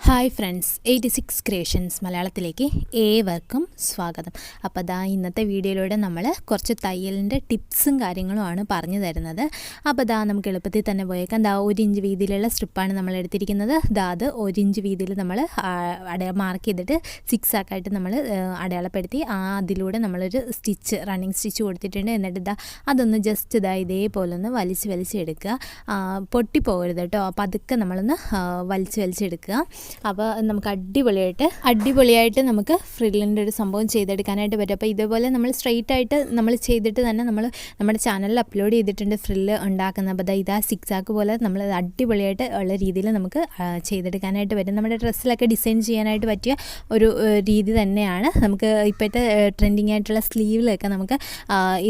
Hi friends, 86 creations മലയാളത്തിലേക്ക് ഏവർക്കും സ്വാഗതം. അപ്പോൾ ഇന്നത്തെ വീഡിയോയിലൂടെ നമ്മൾ കുറച്ച് തയ്യലിൻ്റെ ടിപ്സും കാര്യങ്ങളുമാണ് പറഞ്ഞു തരുന്നത്. അപ്പോൾ നമുക്ക് എളുപ്പത്തിൽ തന്നെ പോയേക്കാം. 1 ഇഞ്ച് വീതിയിലുള്ള സ്ട്രിപ്പാണ് നമ്മൾ എടുത്തിരിക്കുന്നത്. അത് 1 ഇഞ്ച് വീതിയിൽ നമ്മൾ മാർക്ക് ചെയ്തിട്ട് 6 ആക്കായിട്ട് നമ്മൾ അടയാളപ്പെടുത്തി അതിലൂടെ നമ്മളൊരു റണ്ണിങ് സ്റ്റിച്ച് കൊടുത്തിട്ടുണ്ട്. എന്നിട്ട് അതൊന്ന് ജസ്റ്റ് ഇതേപോലെ ഒന്ന് വലിച്ചെടുക്കുക. പൊട്ടിപ്പോകരുത് കേട്ടോ. അപ്പോൾ അതൊക്കെ നമ്മളൊന്ന് വലിച്ചെടുക്കുക. അപ്പോൾ നമുക്ക് അടിപൊളിയായിട്ട് നമുക്ക് ഫ്രില്ലിൻ്റെ ഒരു സംഭവം ചെയ്തെടുക്കാനായിട്ട് പറ്റും. അപ്പോൾ ഇതേപോലെ നമ്മൾ സ്ട്രെയിറ്റ് ആയിട്ട് നമ്മൾ ചെയ്തിട്ട് തന്നെ നമ്മൾ നമ്മുടെ ചാനലിൽ അപ്ലോഡ് ചെയ്തിട്ടുണ്ട് ഫ്രില്ല് ഉണ്ടാക്കുന്നത്. അപ്പോൾ ഇതാ സിക്സാക്ക് പോലെ നമ്മൾ അടിപൊളിയായിട്ട് ഉള്ള രീതിയിൽ നമുക്ക് ചെയ്തെടുക്കാനായിട്ട് പറ്റും. നമ്മുടെ ഡ്രസ്സിലൊക്കെ ഡിസൈൻ ചെയ്യാനായിട്ട് പറ്റിയ ഒരു രീതി തന്നെയാണ്. നമുക്ക് ഇപ്പോഴത്തെ ട്രെൻഡിങ് ആയിട്ടുള്ള സ്ലീവിലൊക്കെ നമുക്ക്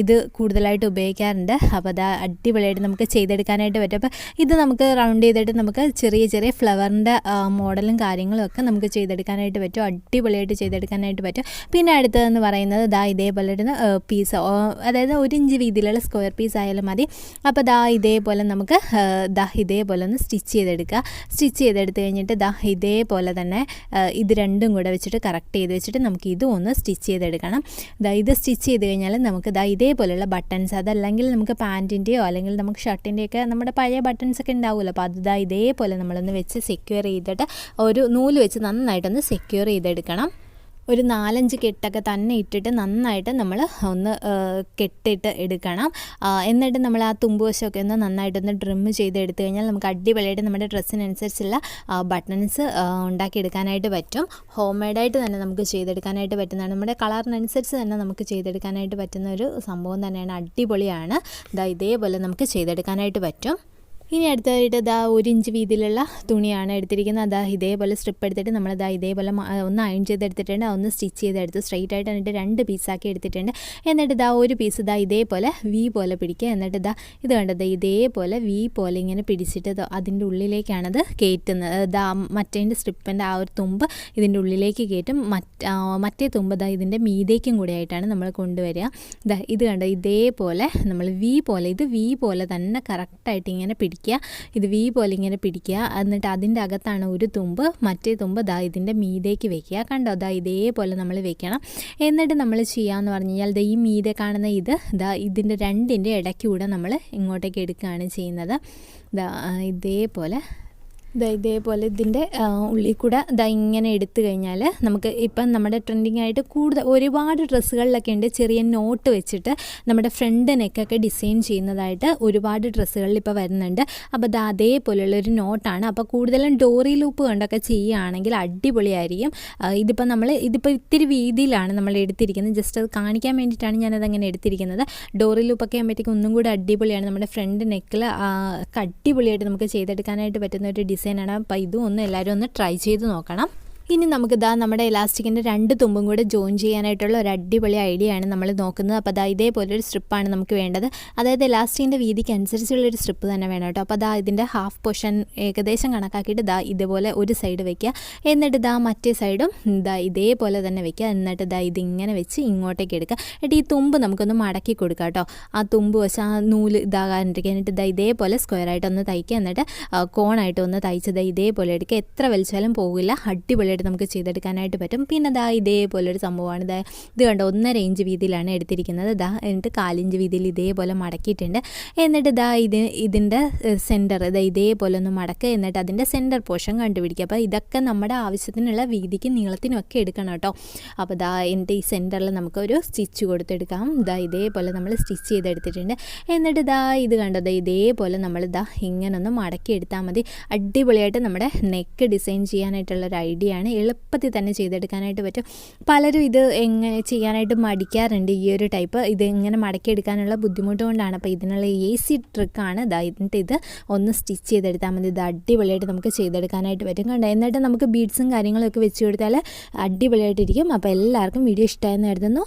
ഇത് കൂടുതലായിട്ട് ഉപയോഗിക്കാറുണ്ട്. അപ്പോൾ അടിപൊളിയായിട്ട് നമുക്ക് ചെയ്തെടുക്കാനായിട്ട് പറ്റും. അപ്പോൾ ഇത് നമുക്ക് റൗണ്ട് ചെയ്തിട്ട് നമുക്ക് ചെറിയ ഫ്ലവറിൻ്റെ മോഡലും കാര്യങ്ങളും ഒക്കെ നമുക്ക് ചെയ്തെടുക്കാനായിട്ട് പറ്റും. അടിപൊളിയായിട്ട് ചെയ്തെടുക്കാനായിട്ട് പറ്റും. പിന്നെ അടുത്തതെന്ന് പറയുന്നത് ഇതേപോലെ ഒരു പീസ്, അതായത് 1 ഇഞ്ച് വീതിയിലുള്ള സ്ക്വയർ പീസ് ആയാലും മതി. അപ്പോൾ ഇതേപോലെ നമുക്ക് ഇതേപോലെ ഒന്ന് സ്റ്റിച്ച് ചെയ്തെടുത്ത് കഴിഞ്ഞിട്ട് ഇതേപോലെ തന്നെ ഇത് രണ്ടും കൂടെ വെച്ചിട്ട് കറക്റ്റ് ചെയ്ത് വെച്ചിട്ട് നമുക്ക് ഇതും ഒന്ന് സ്റ്റിച്ച് ചെയ്തെടുക്കണം. ഇത് സ്റ്റിച്ച് ചെയ്ത് കഴിഞ്ഞാൽ നമുക്ക് ഇതേപോലെയുള്ള ബട്ടൺസ്, അതല്ലെങ്കിൽ നമുക്ക് പാൻറ്റിൻ്റെയോ അല്ലെങ്കിൽ നമുക്ക് ഷർട്ടിൻ്റെയൊക്കെ നമ്മുടെ പഴയ ബട്ടൺസൊക്കെ ഉണ്ടാവുമല്ലോ. അപ്പോൾ അത് ഇതേപോലെ നമ്മളൊന്ന് വെച്ച് സെക്യൂർ ചെയ്തിട്ട് ഒരു നൂല് വെച്ച് നന്നായിട്ടൊന്ന് സെക്യൂർ ചെയ്തെടുക്കണം. ഒരു 4-5 കെട്ടൊക്കെ തന്നെ ഇട്ടിട്ട് നന്നായിട്ട് നമ്മൾ ഒന്ന് കെട്ടിട്ട് എടുക്കണം. എന്നിട്ട് നമ്മൾ ആ തുമ്പുവശമൊക്കെ ഒന്ന് നന്നായിട്ടൊന്ന് ഡ്രിം ചെയ്തെടുത്തു കഴിഞ്ഞാൽ നമുക്ക് അടിപൊളിയായിട്ട് നമ്മുടെ ഡ്രസ്സിനനുസരിച്ചുള്ള ബട്ടൺസ് ഉണ്ടാക്കിയെടുക്കാനായിട്ട് പറ്റും. ഹോം മെയ്ഡായിട്ട് തന്നെ നമുക്ക് ചെയ്തെടുക്കാനായിട്ട് പറ്റുന്നതാണ്. നമ്മുടെ കളറിനനുസരിച്ച് തന്നെ നമുക്ക് ചെയ്തെടുക്കാനായിട്ട് പറ്റുന്ന ഒരു സംഭവം തന്നെയാണ്. അടിപൊളിയാണ്. ഇതേപോലെ നമുക്ക് ചെയ്തെടുക്കാനായിട്ട് പറ്റും. ഇനി അടുത്തതായിട്ട് 1 ഇഞ്ച് വീതിയിലുള്ള തുണിയാണ് എടുത്തിരിക്കുന്നത്. ഇതേപോലെ സ്ട്രിപ്പ് എടുത്തിട്ട് നമ്മൾ ഇതേപോലെ ഒന്ന് അയൺ ചെയ്തെടുത്തിട്ടുണ്ട്. ഒന്ന് സ്റ്റിച്ച് ചെയ്തെടുത്ത് സ്ട്രെയിറ്റ് ആയിട്ട് എന്നിട്ട് 2 പീസാക്കി എടുത്തിട്ടുണ്ട്. എന്നിട്ട് ഒരു പീസ് ഇതേപോലെ വി പോലെ പിടിക്കുക. എന്നിട്ട് ഇത് കണ്ടത് ഇതേപോലെ വി പോലെ ഇങ്ങനെ പിടിച്ചിട്ട് അതിൻ്റെ ഉള്ളിലേക്കാണത് കയറ്റുന്നത്. മറ്റേൻ്റെ സ്ട്രിപ്പിൻ്റെ ആ ഒരു തുമ്പ് ഇതിൻ്റെ ഉള്ളിലേക്ക് കയറ്റും. മറ്റേ തുമ്പ് ഇതിൻ്റെ മീതേക്കും കൂടെ ആയിട്ടാണ് നമ്മൾ കൊണ്ടുവരിക. ഇത് കണ്ടോ, ഇതേപോലെ നമ്മൾ വി പോലെ തന്നെ കറക്റ്റായിട്ട് ഇങ്ങനെ പിടിക്കുക. ഇത് വി പോലെ ഇങ്ങനെ പിടിക്കുക. എന്നിട്ട് അതിൻ്റെ അകത്താണ് ഒരു തുമ്പ്, മറ്റേ തുമ്പ് ഇതിൻ്റെ മീതേക്ക് വെക്കുക. കണ്ടോ, ഇതേപോലെ നമ്മൾ വെക്കണം. എന്നിട്ട് നമ്മൾ ചെയ്യാമെന്ന് പറഞ്ഞു കഴിഞ്ഞാൽ ഈ മീതെ കാണുന്ന ഇതിൻ്റെ രണ്ടിൻ്റെ ഇടയ്ക്കൂടെ നമ്മൾ ഇങ്ങോട്ടേക്ക് എടുക്കുകയാണ് ചെയ്യുന്നത്. ഇതേപോലെ ഇതിൻ്റെ ഉള്ളിൽ കൂടെ ഇങ്ങനെ എടുത്തു കഴിഞ്ഞാൽ നമുക്ക് ഇപ്പം നമ്മുടെ ട്രെൻഡിങ് ആയിട്ട് ഒരുപാട് ഡ്രസ്സുകളിലൊക്കെ ഉണ്ട് ചെറിയ നോട്ട് വെച്ചിട്ട് നമ്മുടെ ഫ്രണ്ട് നെക്കൊക്കെ ഡിസൈൻ ചെയ്യുന്നതായിട്ട് ഒരുപാട് ഡ്രസ്സുകളിൽ ഇപ്പോൾ വരുന്നുണ്ട്. അപ്പോൾ അതേപോലെയുള്ളൊരു നോട്ടാണ്. അപ്പോൾ കൂടുതലും ഡോറി ലൂപ്പ് കൊണ്ടൊക്കെ ചെയ്യുകയാണെങ്കിൽ അടിപൊളിയായിരിക്കും. ഇതിപ്പോൾ ഇത്തിരി വീതിയിലാണ് നമ്മൾ എടുത്തിരിക്കുന്നത്. ജസ്റ്റ് അത് കാണിക്കാൻ വേണ്ടിയിട്ടാണ് ഞാനതങ്ങനെ എടുത്തിരിക്കുന്നത്. ഡോറി ലൂപ്പൊക്കെ ആകുമ്പോഴത്തേക്കും ഒന്നും കൂടി അടിപൊളിയാണ്. നമ്മുടെ ഫ്രണ്ട് നെക്കിൽ അടിപൊളിയായിട്ട് നമുക്ക് ചെയ്തെടുക്കാനായിട്ട് പറ്റുന്ന ഒരു ഡിസൈനാണ്. അപ്പോൾ ഇതും എല്ലാവരും ഒന്ന് ട്രൈ ചെയ്ത് നോക്കണം. ഇനി നമുക്ക് നമ്മുടെ ഇലാസ്റ്റിക്കിൻ്റെ 2 തുമ്പും കൂടെ ജോയിൻ ചെയ്യാനായിട്ടുള്ള ഒരു അടിപൊളി ഐഡിയ ആണ് നമ്മൾ നോക്കുന്നത്. അപ്പോൾ ഇതേപോലൊരു സ്ട്രിപ്പാണ് നമുക്ക് വേണ്ടത്. അതായത് ഇലാസ്റ്റിക്കിൻ്റെ വീതിക്ക് അനുസരിച്ചുള്ളൊരു സ്ട്രിപ്പ് തന്നെ വേണം കേട്ടോ. അപ്പോൾ ഇതിൻ്റെ ഹാഫ് പോർഷൻ ഏകദേശം കണക്കാക്കിയിട്ട് ഇതുപോലെ ഒരു സൈഡ് വയ്ക്കുക. എന്നിട്ട് മറ്റേ സൈഡും ഇതേപോലെ തന്നെ വയ്ക്കുക. എന്നിട്ട് ഇതിങ്ങനെ വെച്ച് ഇങ്ങോട്ടേക്ക് എടുക്കുക. എന്നിട്ട് ഈ തുമ്പ് നമുക്കൊന്ന് മടക്കി കൊടുക്കുക കേട്ടോ. ആ തുമ്പ് വെച്ച് ആ നൂല് ഇതാകാനിരിക്കുക. എന്നിട്ട് ഇതേപോലെ സ്ക്വയറായിട്ടൊന്ന് തയ്ക്കുക. എന്നിട്ട് കോണായിട്ട് ഒന്ന് തയ്ച്ചത് ഇതേപോലെ എടുക്കുക. എത്ര വലിച്ചാലും പോകില്ല. അടിപൊളി നമുക്ക് ചെയ്തെടുക്കാനായിട്ട് പറ്റും. പിന്നെ ഇതേപോലൊരു സംഭവമാണ്. ഇത് കണ്ടോ, 1.5 ഇഞ്ച് വീതിയിലാണ് എടുത്തിരിക്കുന്നത്. എന്നിട്ട് 1/4 ഇഞ്ച് വീതിയിൽ ഇതേപോലെ മടക്കിയിട്ടുണ്ട്. എന്നിട്ട് ഇതിൻ്റെ സെൻറ്റർ ഇതേപോലെ ഒന്ന് മടക്കുക. എന്നിട്ട് അതിൻ്റെ സെൻറ്റർ പോർഷൻ കണ്ടുപിടിക്കുക. അപ്പോൾ ഇതൊക്കെ നമ്മുടെ ആവശ്യത്തിനുള്ള വീതിക്കും നീളത്തിനും ഒക്കെ എടുക്കണം കേട്ടോ. അപ്പോൾ എന്നിട്ട് ഈ സെൻറ്ററിൽ നമുക്കൊരു സ്റ്റിച്ച് കൊടുത്തെടുക്കാം. ഇതേപോലെ നമ്മൾ സ്റ്റിച്ച് ചെയ്തെടുത്തിട്ടുണ്ട്. എന്നിട്ട് ഇത് കണ്ടോ, ഇതേപോലെ നമ്മൾ ഇങ്ങനൊന്ന് മടക്കി എടുത്താൽ മതി. അടിപൊളിയായിട്ട് നമ്മുടെ നെക്ക് ഡിസൈൻ ചെയ്യാനായിട്ടുള്ളൊരു ഐഡിയ ആണ്. എളുപ്പത്തിൽ തന്നെ ചെയ്തെടുക്കാനായിട്ട് പറ്റും. പലരും ഇത് എങ്ങനെ ചെയ്യാനായിട്ട് മടിക്കാറുണ്ട്. ഈ ഒരു ടൈപ്പ് ഇത് ഇങ്ങനെ മടക്കിയെടുക്കാനുള്ള ബുദ്ധിമുട്ട് കൊണ്ടാണ്. അപ്പോൾ ഇതിനുള്ള ഈസി ട്രിക്കാണ്. എന്നിട്ട് ഇത് ഒന്ന് സ്റ്റിച്ച് ചെയ്തെടുത്താൽ മതി. ഇത് അടിപൊളിയായിട്ട് നമുക്ക് ചെയ്തെടുക്കാനായിട്ട് പറ്റും. കണ്ടോ, എന്നിട്ട് നമുക്ക് ബീഡ്സും കാര്യങ്ങളൊക്കെ വെച്ച് കൊടുത്താൽ അടിപൊളിയായിട്ടിരിക്കും. അപ്പോൾ എല്ലാവർക്കും വീഡിയോ ഇഷ്ടമായെന്ന് കരുതുന്നു.